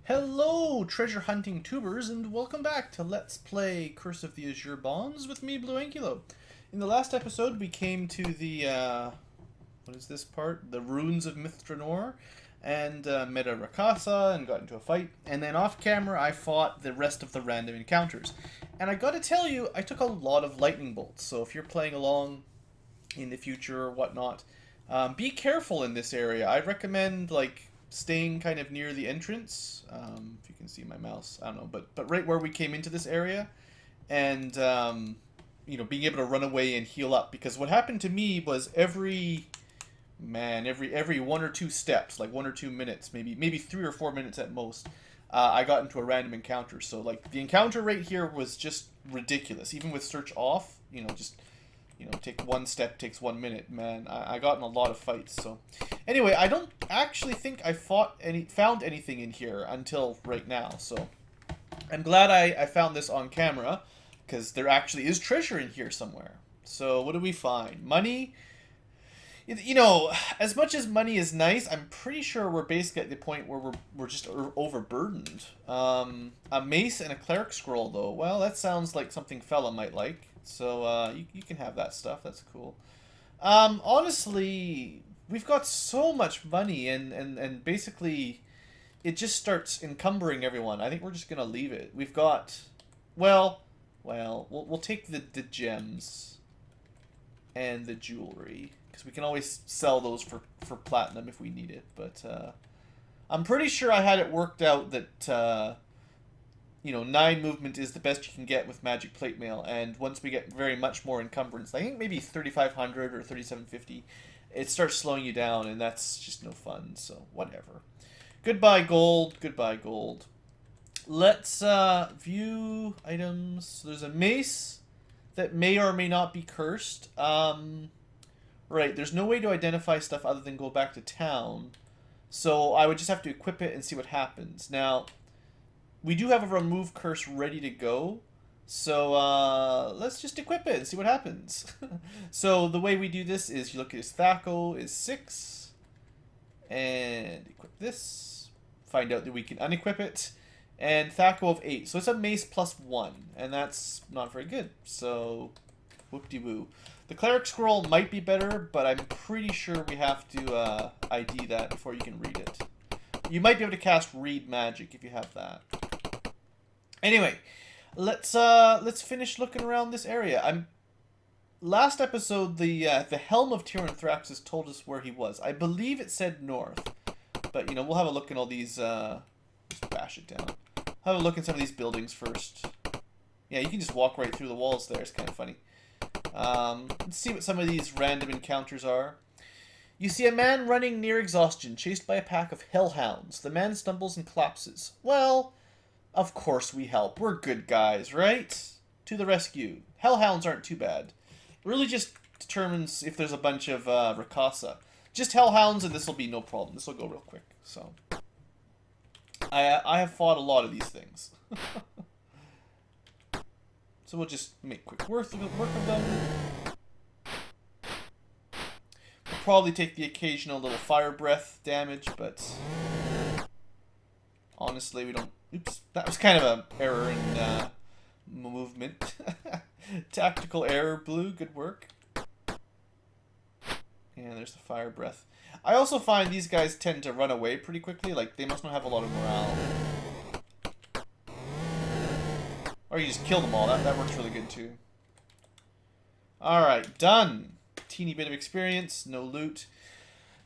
Hello, treasure hunting tubers, and welcome back to Let's Play Curse of the Azure Bonds with me, Blue Ankylo. In the last episode, we came to the, what is this part? The Ruins of Mithranor, and met a Rakasa and got into a fight. And then off camera, I fought the rest of the random encounters. And I gotta tell you, I took a lot of lightning bolts, so if you're playing along in the future or whatnot, be careful in this area. I recommend, like, staying kind of near the entrance. If you can see my mouse, I don't know, but right where we came into this area, and being able to run away and heal up. Because what happened to me was every 1 or 2 steps, like 1 or 2 minutes, maybe 3 or 4 minutes at most, I got into a random encounter. So like the encounter rate here was just ridiculous, even with search off. Take 1 step takes 1 minute. Man, I got in a lot of fights. So, anyway, I don't actually think I found anything in here until right now. So, I'm glad I found this on camera, because there actually is treasure in here somewhere. So, what do we find? Money. As much as money is nice, I'm pretty sure we're basically at the point where we're just overburdened. A mace and a cleric scroll, though. Well, that sounds like something fella might like. So, you can have that stuff. That's cool. Honestly, we've got so much money, and basically, it just starts encumbering everyone. I think we're just going to leave it. We've got, we'll take the gems and the jewelry, because we can always sell those for platinum if we need it. But, I'm pretty sure I had it worked out that, 9 movement is the best you can get with magic plate mail, and once we get very much more encumbrance, I think maybe 3,500 or 3,750, it starts slowing you down, and that's just no fun, so whatever. Goodbye gold, goodbye gold. Let's view items. So there's a mace that may or may not be cursed. Right, there's no way to identify stuff other than go back to town, so I would just have to equip it and see what happens. Now, we do have a remove curse ready to go, so let's just equip it and see what happens. So the way we do this is you look at his Thaco is 6, and equip this, find out that we can unequip it, and Thaco of 8. So it's a mace plus 1, and that's not very good, so whoop-de-woo. The cleric scroll might be better, but I'm pretty sure we have to ID that before you can read it. You might be able to cast read magic if you have that. Anyway, let's finish looking around this area. Last episode, the helm of Tyrann Thraxus told us where he was. I believe it said north, but we'll have a look in all these. Just bash it down. Have a look in some of these buildings first. Yeah, you can just walk right through the walls there. It's kind of funny. Let's see what some of these random encounters are. You see a man running near exhaustion, chased by a pack of hellhounds. The man stumbles and collapses. Well, of course we help. We're good guys, right? To the rescue. Hellhounds aren't too bad. It really just determines if there's a bunch of Rakasa. Just hellhounds, and this will be no problem. This will go real quick. So, I have fought a lot of these things. So we'll just make quick work of them. We'll probably take the occasional little fire breath damage, but honestly, we don't. Oops, that was kind of an error in movement. Tactical error, Blue. Good work. And there's the fire breath. I also find these guys tend to run away pretty quickly. Like, they must not have a lot of morale. Or you just kill them all. That works really good, too. Alright, done. Teeny bit of experience. No loot.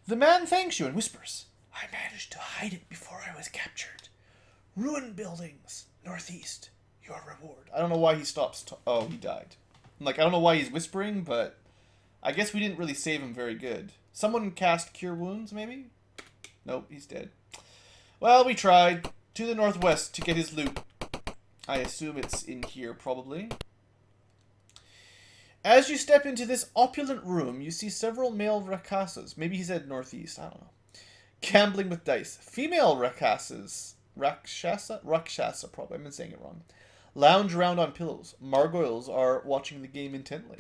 The man thanks you and whispers, "I managed to hide it before I was captured. Ruined buildings, northeast, your reward." I don't know why he stops. Oh, he died. I don't know why he's whispering, but I guess we didn't really save him very good. Someone cast Cure Wounds, maybe? Nope, he's dead. Well, we tried. To the northwest to get his loot. I assume it's in here, probably. As you step into this opulent room, you see several male Rakasas. Maybe he said northeast, I don't know. Gambling with dice. Female Rakasas. Rakshasa, probably. I've been saying it wrong. Lounge around on pillows. Margoyles are watching the game intently.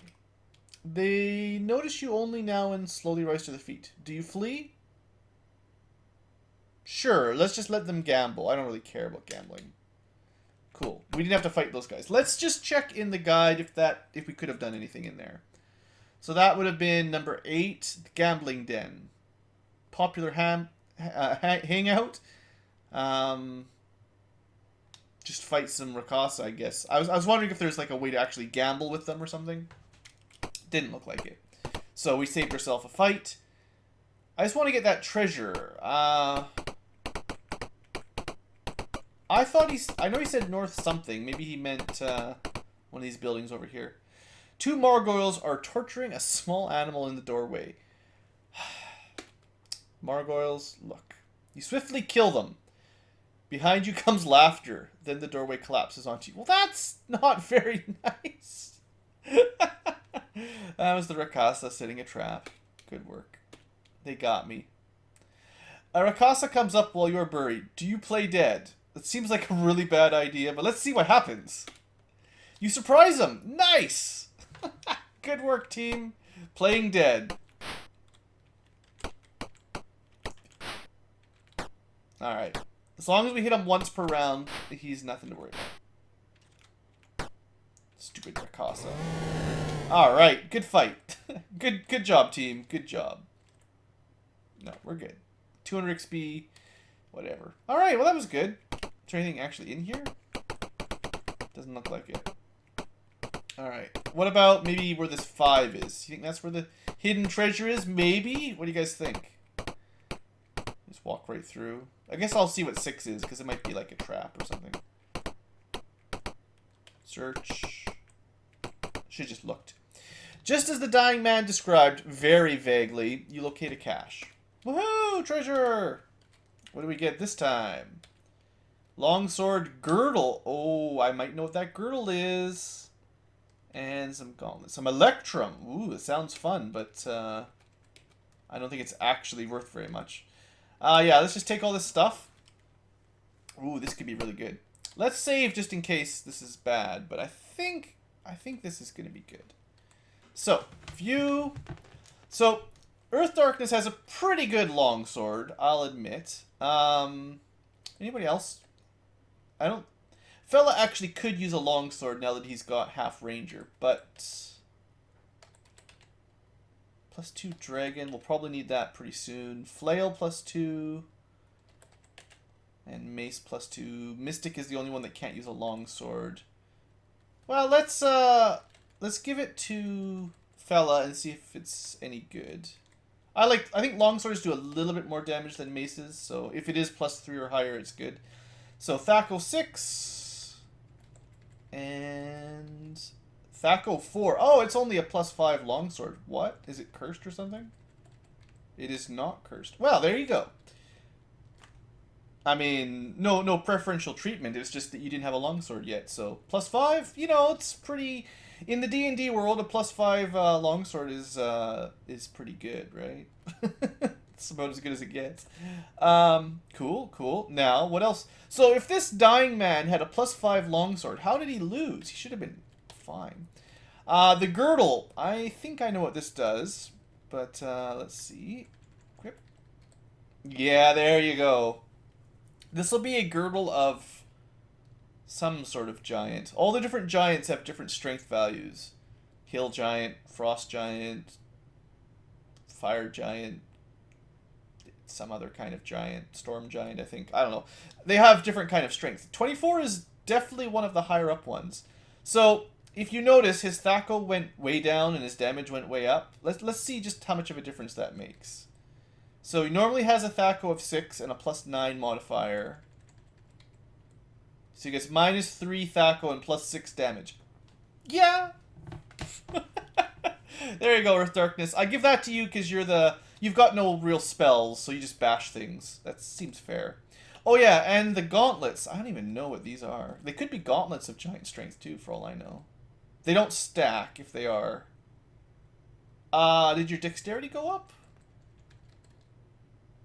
They notice you only now and slowly rise to their feet. Do you flee? Sure, let's just let them gamble. I don't really care about gambling. Cool. We didn't have to fight those guys. Let's just check in the guide if we could have done anything in there. So that would have been number 8, the gambling den. Popular hangout. Just fight some Rakasa, I guess. I was wondering if there's like a way to actually gamble with them or something. Didn't look like it. So we saved ourselves a fight. I just want to get that treasure. I know he said north something. Maybe he meant one of these buildings over here. 2 Margoyles are torturing a small animal in the doorway. Margoyles, look. You swiftly kill them. Behind you comes laughter. Then the doorway collapses onto you. Well, that's not very nice. That was the Rakasa setting a trap. Good work. They got me. A Rakasa comes up while you're buried. Do you play dead? That seems like a really bad idea, but let's see what happens. You surprise him. Nice! Good work, team. Playing dead. Alright. As long as we hit him once per round, he's nothing to worry about. Stupid Rakasa. Alright, good fight. Good job, team. Good job. No, we're good. 200 XP, whatever. Alright, well that was good. Is there anything actually in here? Doesn't look like it. Alright. What about maybe where this 5 is? You think that's where the hidden treasure is? Maybe? What do you guys think? Just walk right through. I guess I'll see what 6 is, because it might be like a trap or something. Search. Should've just looked. Just as the dying man described, very vaguely, you locate a cache. Woohoo! Treasure! What do we get this time? Longsword girdle. Oh, I might know what that girdle is. And some gauntlets. Some electrum. Ooh, it sounds fun, but I don't think it's actually worth very much. Yeah, let's just take all this stuff. Ooh, this could be really good. Let's save just in case this is bad, but I think this is going to be good. So, view. So, Earth Darkness has a pretty good longsword, I'll admit. Anybody else? Fella actually could use a longsword now that he's got half ranger, but +2 dragon, we'll probably need that pretty soon. Flail +2 and mace +2. Mystic is the only one that can't use a longsword. Well, let's give it to Fella and see if it's any good. I think longswords do a little bit more damage than maces, so if it is +3 or higher, it's good. So Thaco 6 and Thaco 4. Oh, it's only a +5 longsword. What? Is it cursed or something? It is not cursed. Well, there you go. I mean, no preferential treatment. It's just that you didn't have a longsword yet. So +5, you know, it's pretty. In the D&D world, a +5 longsword is pretty good, right? It's about as good as it gets. Cool. Now, what else? So if this dying man had a +5 longsword, how did he lose? He should have been fine. The girdle. I think I know what this does, but let's see. Equip. Yeah, there you go. This will be a girdle of some sort of giant. All the different giants have different strength values. Hill giant, frost giant, fire giant, some other kind of giant, storm giant, I think. I don't know. They have different kind of strength. 24 is definitely one of the higher up ones. So, if you notice, his Thaco went way down and his damage went way up. Let's see just how much of a difference that makes. So he normally has a Thaco of 6 and a +9 modifier. So he gets -3 Thaco and +6 damage. Yeah! There you go, Earth Darkness. I give that to you because you've got no real spells, so you just bash things. That seems fair. Oh yeah, and the gauntlets. I don't even know what these are. They could be gauntlets of giant strength too, for all I know. They don't stack if they are. Did your dexterity go up?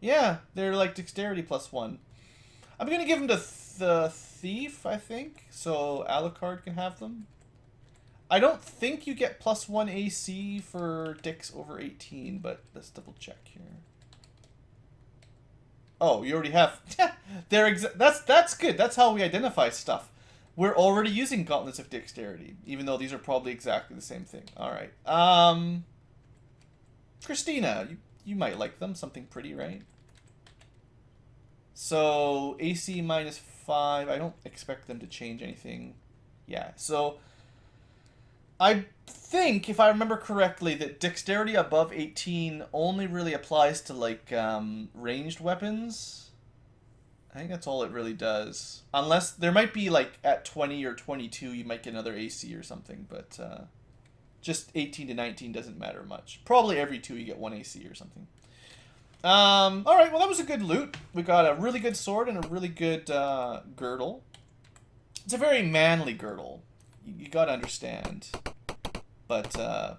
Yeah, they're like dexterity +1. I'm going to give them to the thief, I think, so Alucard can have them. I don't think you get +1 AC for dex over 18, but let's double check here. Oh, you already have. That's good. That's how we identify stuff. We're already using gauntlets of dexterity, even though these are probably exactly the same thing. All right. Christina, you might like them. Something pretty, right? So AC -5. I don't expect them to change anything. Yeah. So I think, if I remember correctly, that dexterity above 18 only really applies to like ranged weapons. I think that's all it really does. Unless there might be like at 20 or 22 you might get another AC or something, but just 18 to 19 doesn't matter much. Probably every 2 you get 1 AC or something. Alright, well that was a good loot. We got a really good sword and a really good girdle. It's a very manly girdle. You gotta understand. But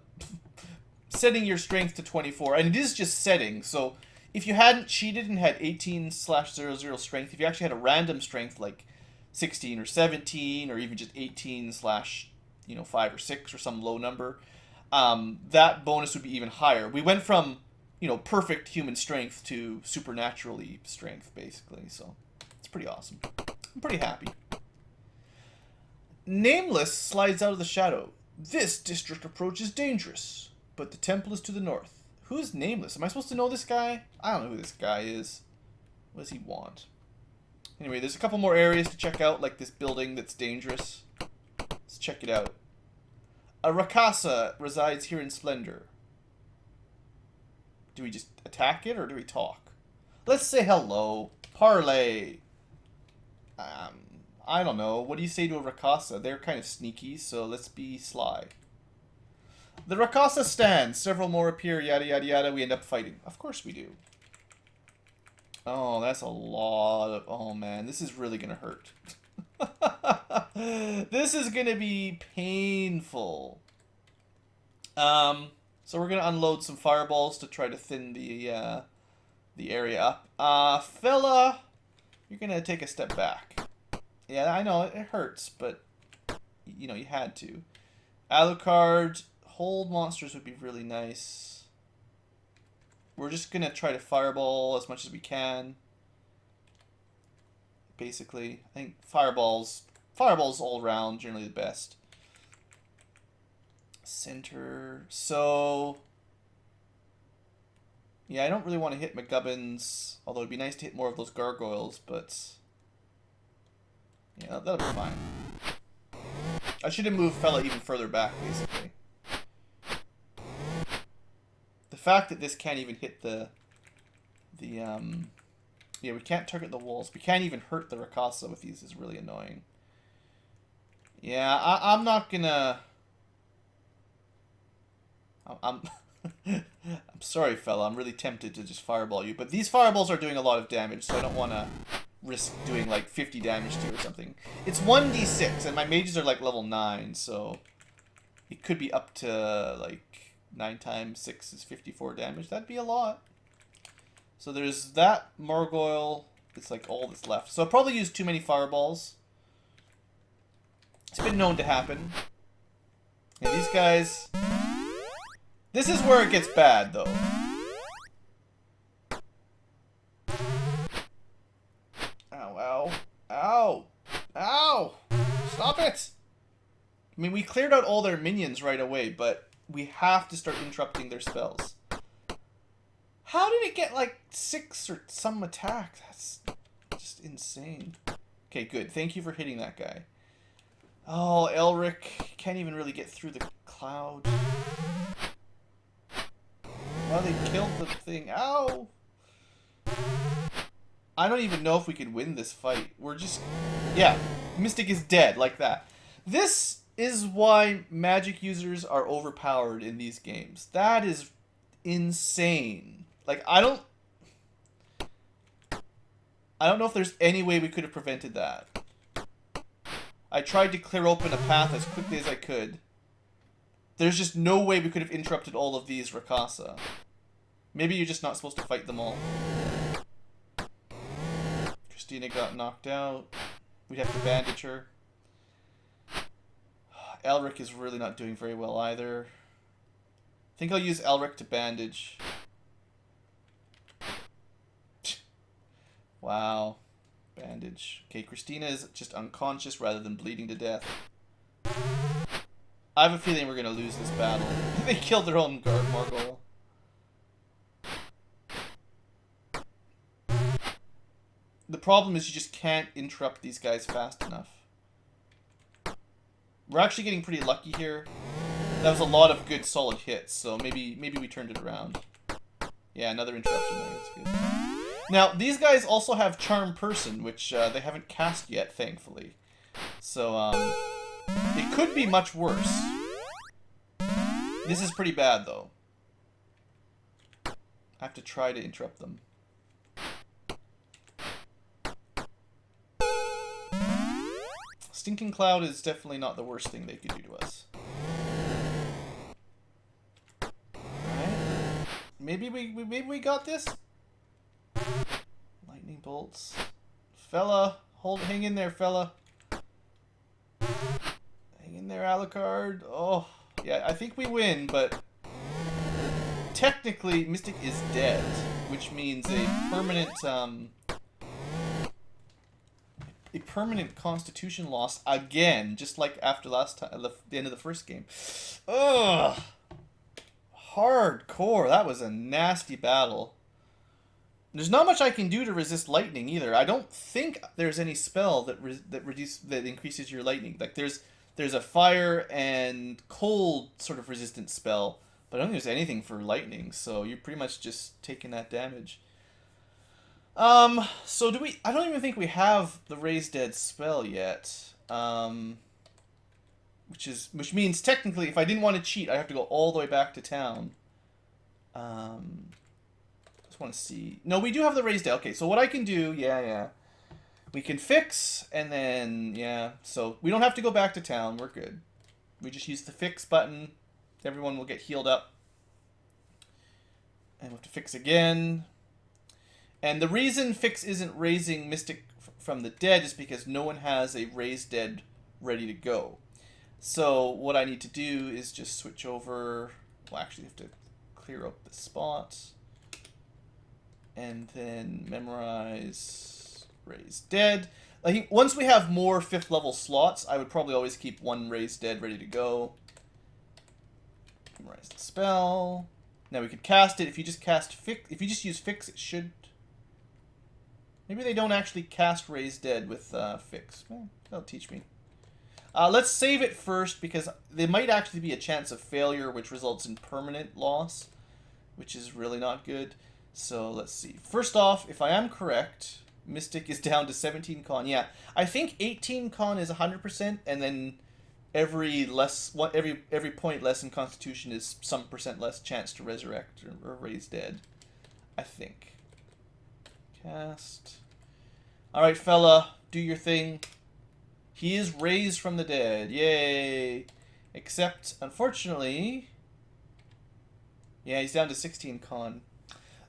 setting your strength to 24, and it is just setting, so if you hadn't cheated and had 18/00 strength, if you actually had a random strength like 16 or 17 or even just 18/5 or 6 or some low number, that bonus would be even higher. We went from perfect human strength to supernaturally strength, basically, so it's pretty awesome. I'm pretty happy. Nameless slides out of the shadow. This district approach is dangerous, but the temple is to the north. Who's Nameless? Am I supposed to know this guy? I don't know who this guy is. What does he want? Anyway, there's a couple more areas to check out, like this building that's dangerous. Let's check it out. A Rakasa resides here in splendor. Do we just attack it, or do we talk? Let's say hello. Parley. I don't know. What do you say to a Rakasa? They're kind of sneaky, so let's be sly. The Rakasa stands. Several more appear, yada yada yada. We end up fighting. Of course we do. Oh, that's a lot of... Oh, man. This is really going to hurt. This is going to be painful. So we're going to unload some fireballs to try to thin the area up. Fella, you're going to take a step back. Yeah, I know, it hurts, but, you had to. Alucard, hold monsters would be really nice. We're just going to try to fireball as much as we can. Basically, I think fireballs all around, generally the best. Center, so... Yeah, I don't really want to hit McGubbins, although it'd be nice to hit more of those gargoyles, but... Yeah, that'll be fine. I should have moved Fella even further back, basically. The fact that this can't even hit yeah, we can't target the walls. We can't even hurt the Rakasa with these is really annoying. Yeah, I'm not gonna... I'm sorry, Fella. I'm really tempted to just fireball you, but these fireballs are doing a lot of damage, so I don't want to risk doing like 50 damage to it or something. It's 1d6, and my mages are like level 9, so it could be up to like 9 times 6 is 54 damage. That'd be a lot. So there's that Margoyle. It's like all that's left. So I probably used too many fireballs. It's been known to happen. And these guys... This is where it gets bad, though. Ow, ow, ow, ow! Stop it! I mean, we cleared out all their minions right away, but we have to start interrupting their spells. How did it get, like, 6 or some attack? That's just insane. Okay, good. Thank you for hitting that guy. Oh, Elric can't even really get through the cloud. Well, they killed the thing. Ow! I don't even know if we could win this fight. We're just... Yeah, Mystic is dead, like that. This is why magic users are overpowered in these games. That is insane. Like, I don't know if there's any way we could have prevented that. I tried to clear open a path as quickly as I could. There's just no way we could have interrupted all of these Rakasa. Maybe you're just not supposed to fight them all. Christina got knocked out. We'd have to bandage her. Elric is really not doing very well either. I think I'll use Elric to bandage. Wow. Bandage. Okay, Christina is just unconscious rather than bleeding to death. I have a feeling we're going to lose this battle. They killed their own guard Margol. The problem is you just can't interrupt these guys fast enough. We're actually getting pretty lucky here. That was a lot of good solid hits, so maybe we turned it around. Yeah, another interruption there. That's good. Now, these guys also have Charm Person, which they haven't cast yet, thankfully. So, it could be much worse. This is pretty bad, though. I have to try to interrupt them. Stinking Cloud is definitely not the worst thing they could do to us. Alright. Maybe we got this? Lightning bolts. Fella, hang in there, fella. Hang in there, Alucard. Oh, yeah, I think we win, but technically Mystic is dead, which means a permanent constitution loss again, just like after last time, the end of the first game. Ugh. Hardcore. That was a nasty battle. There's not much I can do to resist lightning either. I don't think there's any spell that increases your lightning. Like there's a fire and cold sort of resistant spell, but I don't think there's anything for lightning. So you're pretty much just taking that damage. So do we... I don't even think we have the Raise Dead spell yet. Which means technically if I didn't want to cheat, I have to go all the way back to town. Just want to see... No, we do have the Raise Dead. Okay, so what I can do... Yeah. We can fix, and then... Yeah, so we don't have to go back to town. We're good. We just use the fix button. Everyone will get healed up. And we have to fix again. And the reason Fix isn't raising Mystic from the dead is because no one has a Raise Dead ready to go. So what I need to do is just switch over... Well, actually, I have to clear up the spot. And then memorize Raise Dead. I think once we have more 5th level slots, I would probably always keep one Raise Dead ready to go. Memorize the spell. Now we could cast it. If you just cast Fix... If you just use Fix, it should... Maybe they don't actually cast Raise Dead with Fix. Well, that'll teach me. Let's save it first, because there might actually be a chance of failure, which results in permanent loss, which is really not good. So let's see. First off, if I am correct, Mystic is down to 17 con. Yeah, I think 18 con is 100%, and then every point less in Constitution is some percent less chance to resurrect or Raise Dead. I think. Cast. Alright, fella, do your thing. He is raised from the dead. Yay! Except, unfortunately... Yeah, he's down to 16 con.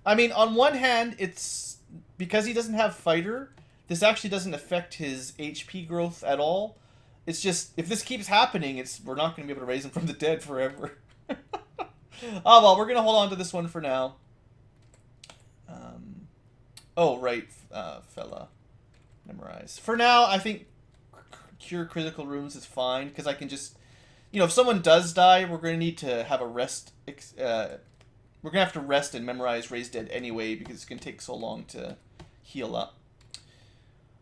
I mean, on one hand, it's... Because he doesn't have Fighter, this actually doesn't affect his HP growth at all. It's just, if this keeps happening, we're not going to be able to raise him from the dead forever. Oh, well, we're going to hold on to this one for now. Oh, right, fella. Memorize. For now, I think Cure Critical Wounds is fine, because I can just... You know, if someone does die, we're going to need to have a rest... we're going to have to rest and memorize Raise Dead anyway, because it's going to take so long to heal up.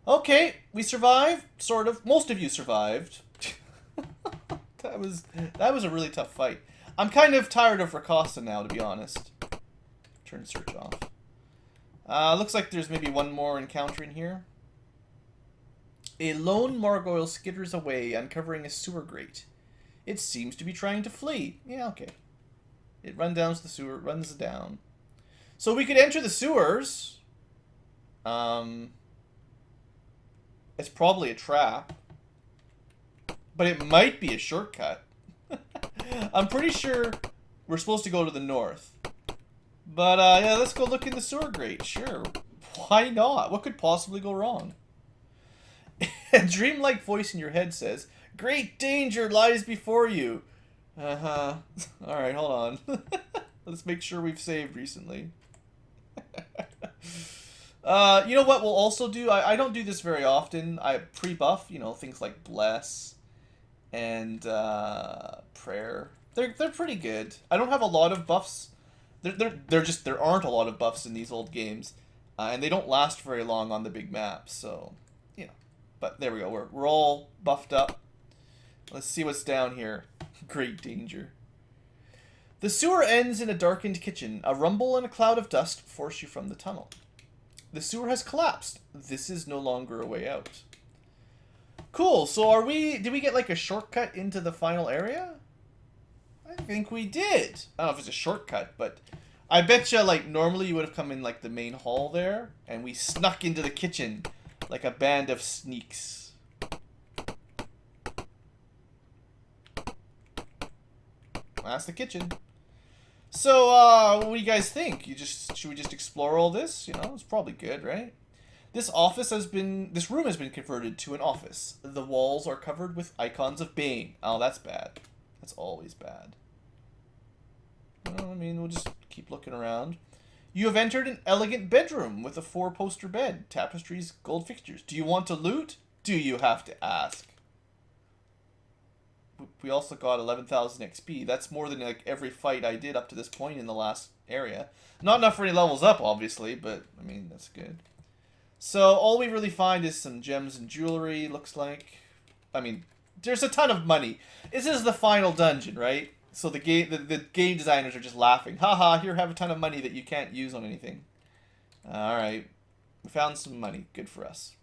Okay, we survived, sort of. Most of you survived. That was a really tough fight. I'm kind of tired of Rakasa now, to be honest. Turn search off. Looks like there's maybe one more encounter in here. A lone Margoyle skitters away, uncovering a sewer grate. It seems to be trying to flee. Yeah, okay. It runs down. So we could enter the sewers. It's probably a trap. But it might be a shortcut. I'm pretty sure we're supposed to go to the north. But, yeah, let's go look in the sewer grate. Sure. Why not? What could possibly go wrong? A dreamlike voice in your head says, "Great danger lies before you." Uh-huh. Alright, hold on. Let's make sure we've saved recently. You know what we'll also do? I don't do this very often. I pre-buff, you know, things like Bless and Prayer. They're pretty good. I don't have a lot of buffs. There aren't a lot of buffs in these old games, and they don't last very long on the big maps. So, you know. But there we go. We're all buffed up. Let's see what's down here. Great danger. The sewer ends in a darkened kitchen. A rumble and a cloud of dust force you from the tunnel. The sewer has collapsed. This is no longer a way out. Cool. So did we get like a shortcut into the final area? I think we did. I don't know if it's a shortcut, but I bet you like normally you would have come in like the main hall there, and we snuck into the kitchen like a band of sneaks. That's the kitchen. So, what do you guys think? Should we just explore all this? You know, it's probably good, right? This room has been converted to an office. The walls are covered with icons of Bane. Oh, that's bad. That's always bad. Well, I mean, we'll just keep looking around. You have entered an elegant bedroom with a 4-poster bed, tapestries, gold fixtures. Do you want to loot? Do you have to ask? We also got 11,000 XP. That's more than like every fight I did up to this point in the last area. Not enough for any levels up, obviously, but I mean, that's good. So all we really find is some gems and jewelry, looks like. I mean, there's a ton of money. This is the final dungeon, right? So the game designers are just laughing. Haha, here, have a ton of money that you can't use on anything. Alright. We found some money. Good for us.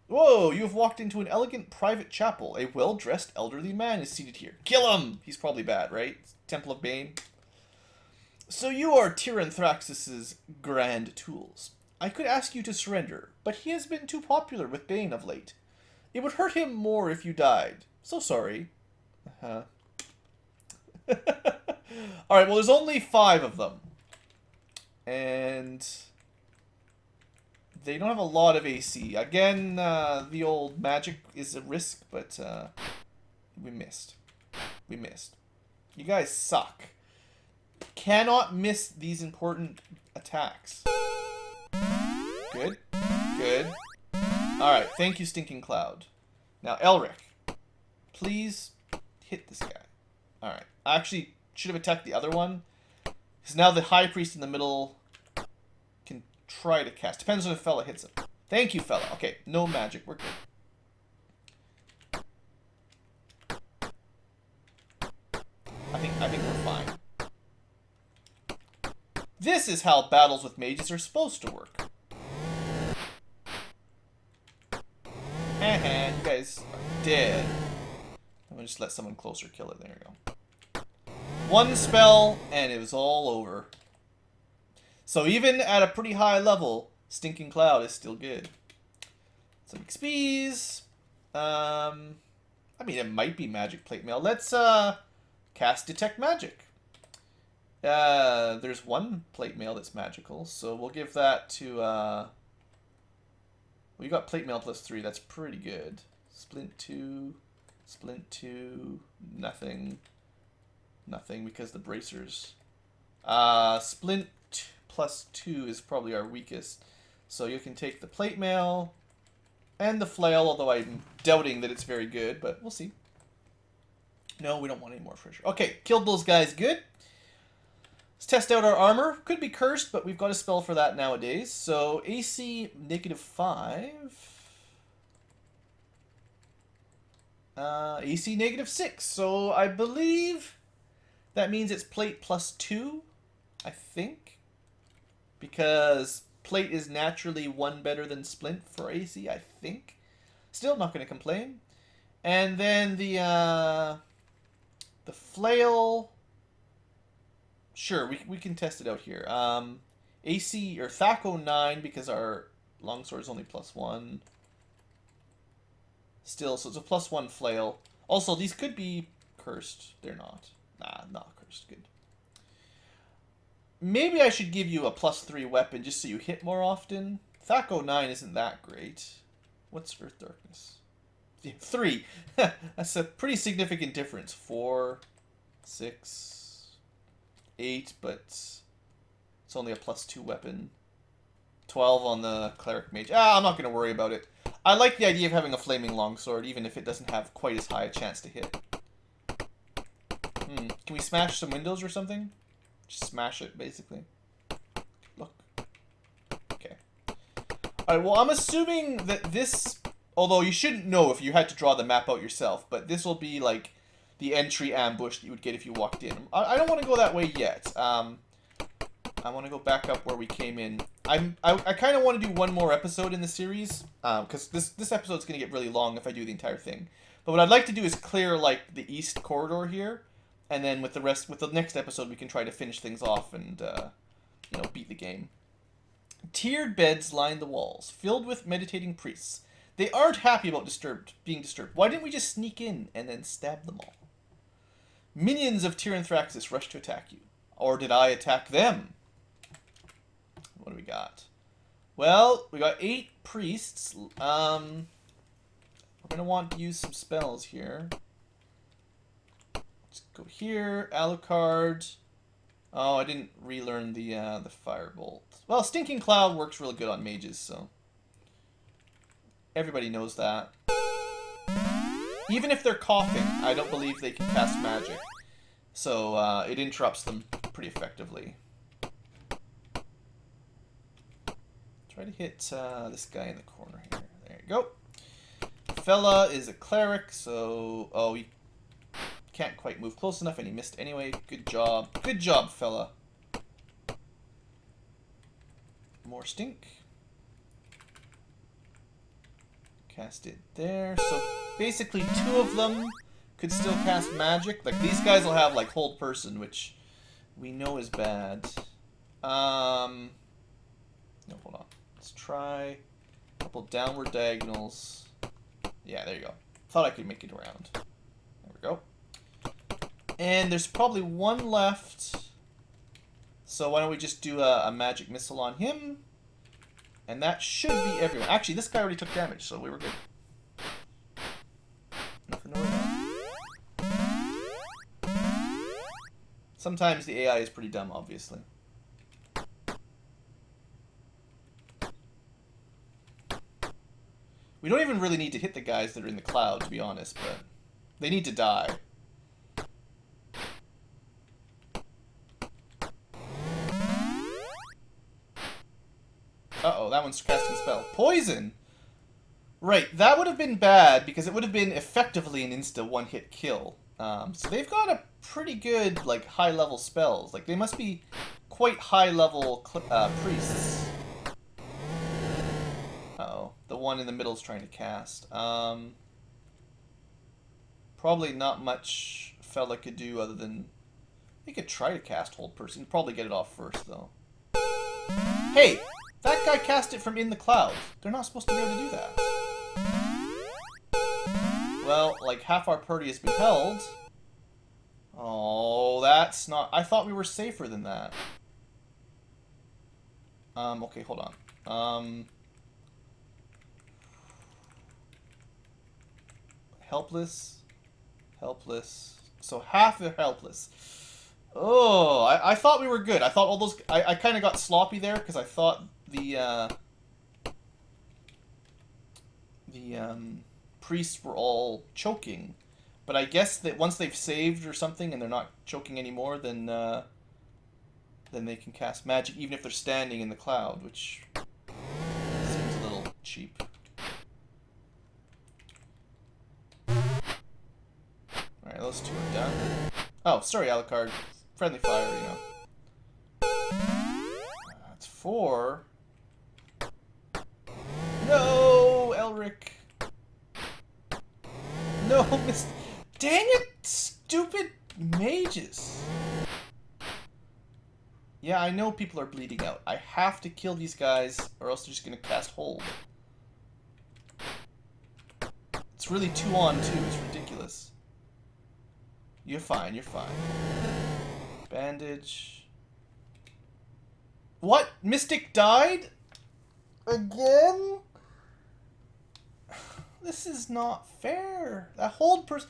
Whoa, you have walked into an elegant private chapel. A well-dressed elderly man is seated here. Kill him! He's probably bad, right? Temple of Bane. So you are Tyranthraxis' grand tools. I could ask you to surrender, but he has been too popular with Bane of late. It would hurt him more if you died. So sorry. Uh-huh. Alright, well there's only 5 of them. And they don't have a lot of AC. Again, the old magic is a risk, but we missed. We missed. You guys suck. Cannot miss these important attacks. Good. Good. Alright, thank you, Stinking Cloud. Now, Elric. Please hit this guy. Alright. I actually should have attacked the other one. Because now the High Priest in the middle can try to cast. Depends on if fella hits him. Thank you, fella. Okay, no magic. We're good. I think we're fine. This is how battles with mages are supposed to work. You guys are dead. I'm gonna just let someone closer kill it. There you go. One spell, and it was all over. So even at a pretty high level, Stinking Cloud is still good. Some XPs. I mean, it might be Magic Plate Mail. Let's cast Detect Magic. There's one Plate Mail that's magical, so we'll give that to... we got Plate Mail +3. That's pretty good. Splint 2... Splint 2... Nothing. Nothing, because the bracers. Splint +2 is probably our weakest. So you can take the Plate Mail and the Flail, although I'm doubting that it's very good, but we'll see. No, we don't want any more pressure. Okay, killed those guys. Good. Let's test out our armor. Could be cursed, but we've got a spell for that nowadays. So AC -5. AC -6. So I believe that means it's plate +2, I think. Because plate is naturally 1 better than splint for AC, I think. Still not going to complain. And then the flail... Sure, we can test it out here. AC, or Thaco 9, because our longsword is only +1. Still, so it's a +1 flail. Also, these could be cursed. They're not. Nah, not cursed. Good. Maybe I should give you a +3 weapon just so you hit more often. Thaco 9 isn't that great. What's Earth Darkness? Yeah, 3. That's a pretty significant difference. 4, 6... 8, but it's only a +2 weapon. 12 on the cleric mage. I'm not going to worry about it. I like the idea of having a flaming longsword, even if it doesn't have quite as high a chance to hit. Can we smash some windows or something? Just smash it, basically. Look. Okay. Alright, well, I'm assuming that this... Although you shouldn't know if you had to draw the map out yourself, but this will be, like, the entry ambush that you would get if you walked in. I don't want to go that way yet. I want to go back up where we came in. I kind of want to do one more episode in the series, because this episode's going to get really long if I do the entire thing. But what I'd like to do is clear, like, the east corridor here, and then with the next episode, we can try to finish things off and, you know, beat the game. Tiered beds line the walls, filled with meditating priests. They aren't happy about being disturbed. Why didn't we just sneak in and then stab them all? Minions of Tyranthraxis rush to attack you. Or did I attack them? What do we got? Well, we got 8 priests. We're going to want to use some spells here. Let's go here. Alucard. Oh, I didn't relearn the Firebolt. Well, Stinking Cloud works really good on mages, so... Everybody knows that. Even if they're coughing, I don't believe they can cast magic. So, it interrupts them pretty effectively. Try to hit this guy in the corner here. There you go. Fella is a cleric, so... Oh, he can't quite move close enough, and he missed anyway. Good job. Good job, fella. More stink. Cast it there. So basically 2 of them could still cast magic. Like these guys will have like hold person, which we know is bad. No, hold on. Let's try a couple downward diagonals. Yeah, there you go. Thought I could make it around. There we go. And there's probably 1 left. So why don't we just do a magic missile on him? And that should be everyone. Actually, this guy already took damage, so we were good. Nothing to worry about. Sometimes the AI is pretty dumb, obviously. We don't even really need to hit the guys that are in the cloud, to be honest, but they need to die. Uh-oh, that one's casting a spell. Poison! Right, that would have been bad, because it would have been effectively an insta one-hit kill. So they've got a pretty good, like, high-level spells. Like, they must be quite high-level priests. Uh-oh, the one in the middle is trying to cast. Probably not much fella could do other than... He could try to cast Hold Person. Probably get it off first, though. Hey! That guy cast it from in the cloud. They're not supposed to be able to do that. Well, like, half our party has been held. Oh, that's not... I thought we were safer than that. Okay, hold on. Helpless. Helpless. So half are helpless. Oh, I thought we were good. I thought all those... I kind of got sloppy there, because I thought the priests were all choking. But I guess that once they've saved or something and they're not choking anymore, then they can cast magic even if they're standing in the cloud, which seems a little cheap. Alright, those 2 are done. Oh, sorry, Alucard. Friendly fire, you know. That's 4. No, Elric. No, Miss... Dang it, stupid mages. Yeah, I know people are bleeding out. I have to kill these guys, or else they're just gonna cast hold. It's really 2 on 2. It's ridiculous. You're fine, you're fine. Bandage. What? Mystic died? Again? This is not fair. That hold person...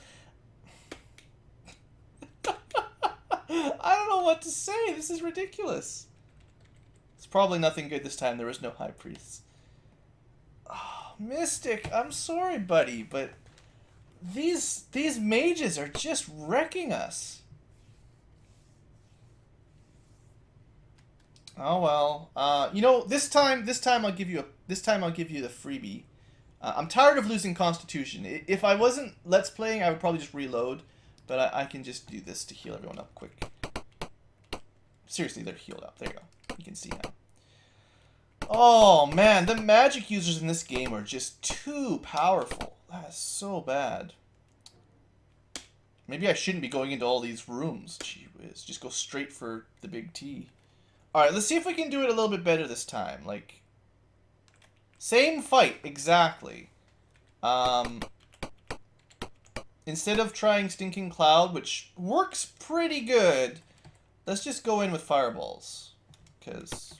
I don't know what to say. This is ridiculous. It's probably nothing good this time. There was no high priests. Oh, Mystic, I'm sorry, buddy, but these mages are just wrecking us. Oh well. You know, this time I'll give you the freebie. I'm tired of losing Constitution. If I wasn't Let's Playing, I would probably just reload, but I can just do this to heal everyone up quick. Seriously, they're healed up. There you go. You can see now. Oh man, the magic users in this game are just too powerful. That is so bad. Maybe I shouldn't be going into all these rooms. Gee whiz, just go straight for the big T. Alright, let's see if we can do it a little bit better this time. Like, same fight, exactly. Instead of trying Stinking Cloud, which works pretty good, let's just go in with Fireballs. Because,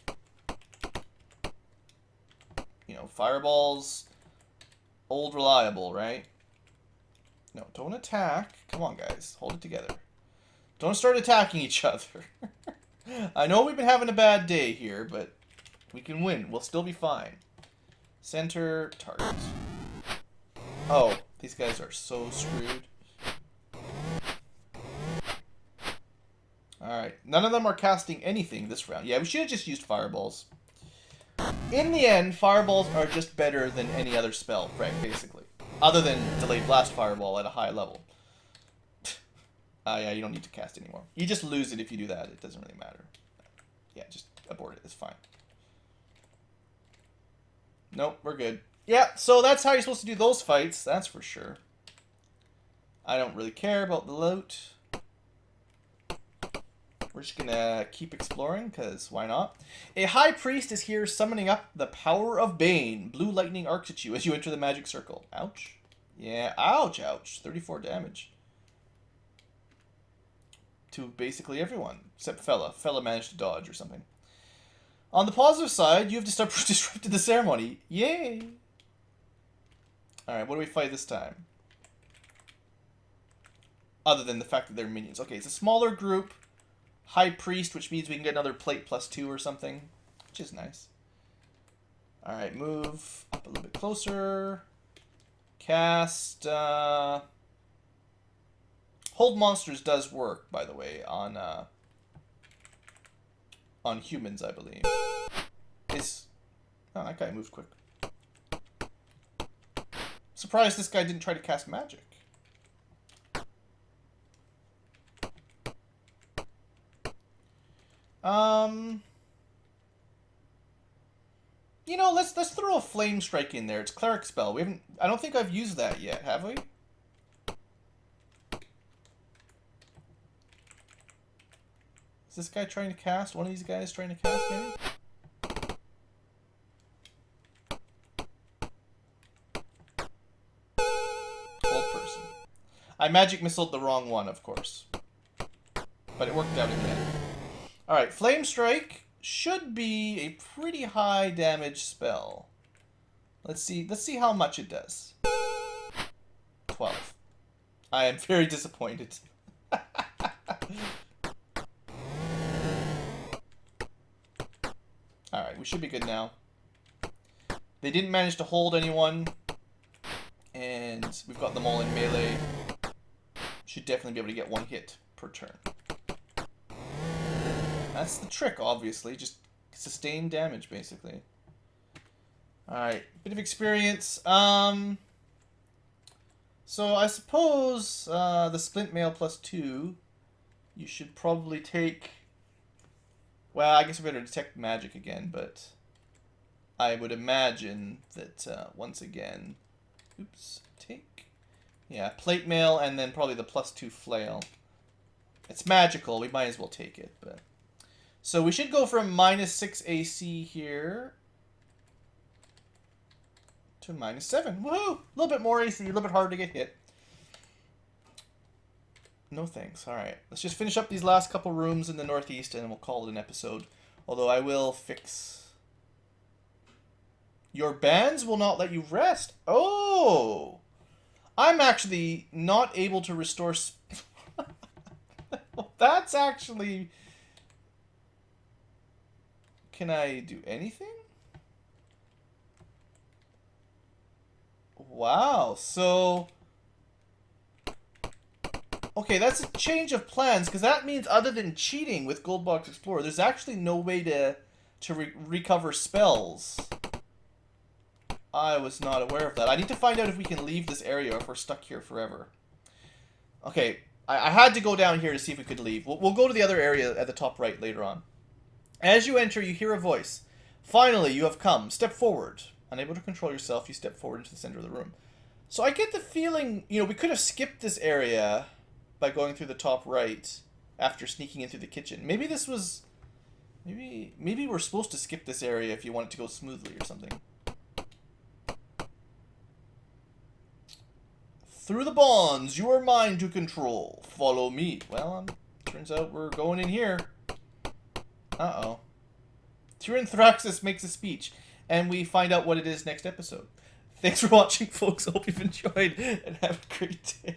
you know, Fireballs, old reliable, right? No, don't attack. Come on, guys. Hold it together. Don't start attacking each other. I know we've been having a bad day here, but we can win. We'll still be fine. Center, target. Oh, these guys are so screwed. Alright, none of them are casting anything this round. Yeah, we should have just used Fireballs. In the end, Fireballs are just better than any other spell, right, basically. Other than Delayed Blast Fireball at a high level. Yeah, you don't need to cast anymore. You just lose it if you do that. It doesn't really matter. Yeah, just abort it. It's fine. Nope, we're good. Yeah, so that's how you're supposed to do those fights. That's for sure. I don't really care about the loot. We're just gonna keep exploring, because why not? A high priest is here summoning up the power of Bane. Blue lightning arcs at you as you enter the magic circle. Ouch. Yeah, ouch, ouch. 34 damage. To basically everyone, except Fella. Fella managed to dodge or something. On the positive side, you have disrupted the ceremony. Yay! Alright, what do we fight this time? Other than the fact that they're minions. Okay, it's a smaller group. High Priest, which means we can get another plate +2 or something. Which is nice. Alright, move up a little bit closer. Cast, Hold Monsters does work, by the way, on humans, I believe. Oh, that guy moved quick. Surprised this guy didn't try to cast magic. You know, let's throw a Flame Strike in there. It's Cleric spell. We haven't. I don't think I've used that yet, have we? Is this guy trying to cast? One of these guys trying to cast, maybe? Old person. I magic missiled the wrong one, of course. But it worked out in the end. Alright, Flame Strike should be a pretty high damage spell. Let's see how much it does. 12. I am very disappointed. Alright, we should be good now. They didn't manage to hold anyone. And we've got them all in melee. Should definitely be able to get one hit per turn. That's the trick, obviously. Just sustain damage, basically. Alright, bit of experience. So I suppose the Splint Mail +2, you should probably take... Well, I guess we better detect magic again, but I would imagine that once again... Oops, take... Yeah, Plate Mail and then probably the +2 Flail. It's magical, we might as well take it, but... So we should go from -6 AC here to -7. Woohoo! A little bit more AC, a little bit harder to get hit. No thanks. Alright, let's just finish up these last couple rooms in the northeast and then we'll call it an episode. Although I will fix... Your bands will not let you rest. Oh! I'm actually not able to restore... That's actually... Can I do anything? Wow, so... Okay, that's a change of plans, because that means other than cheating with Goldbox Explorer, there's actually no way to recover spells. I was not aware of that. I need to find out if we can leave this area or if we're stuck here forever. Okay, I had to go down here to see if we could leave. We'll go to the other area at the top right later on. As you enter, you hear a voice. Finally, you have come. Step forward. Unable to control yourself, you step forward into the center of the room. So I get the feeling, you know, we could have skipped this area by going through the top right after sneaking in through the kitchen. Maybe this was... Maybe we're supposed to skip this area if you want it to go smoothly or something. Through the bonds, you are mine to control. Follow me. Well, turns out we're going in here. Uh-oh. Tyranthraxis makes a speech, and we find out what it is next episode. Thanks for watching, folks. Hope you've enjoyed, and have a great day.